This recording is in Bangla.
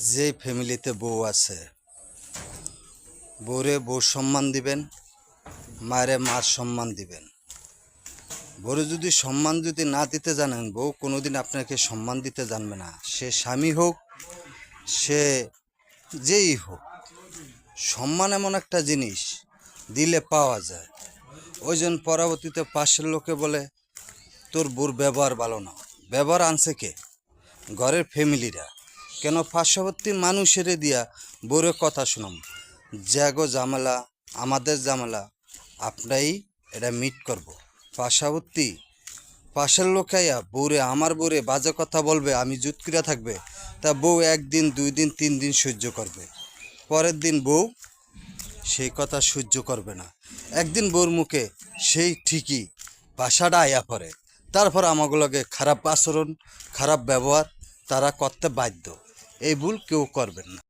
যে ফ্যামিলিতে বউ আছে, বউরে বউর সম্মান দিবেন, মায়েরে মার সম্মান দিবেন। বউরে সম্মান যদি না দিতে জানেন, বউ কোনোদিন আপনাকে সম্মান দিতে জানবে না। সে স্বামী হোক, সে যেই হোক। সম্মান এমন একটা জিনিস, দিলে পাওয়া যায়। ওই জন্য পরবর্তীতে পাশের লোকে বলে তোর বউর ব্যবহার ভালো না। ব্যবহার আনছে কে? ঘরের ফ্যামিলিরা। কেন পার্শ্ববর্তী মানুষের দিয়া বউরে কথা শুনাম, জ্যাগো ঝামেলা, আমাদের ঝামেলা, আপনাই এটা মিট করব। পার্শ্ববর্তী পাশের লোকাইয়া বউরে, আমার বউরে বাজে কথা বলবে, আমি জুত করে থাকবে, তা বউ একদিন, 2 দিন, 3 দিন সহ্য করবে। পরের দিন বউ সেই কথা সহ্য করবে না। একদিন বউর মুখে সেই ঠিকই ভাষাটা আয়া পড়ে। তারপর আমাগুলোকে খারাপ আচরণ, খারাপ ব্যবহার তারা করতে বাধ্য। এই ভুল কেউ করবেন না।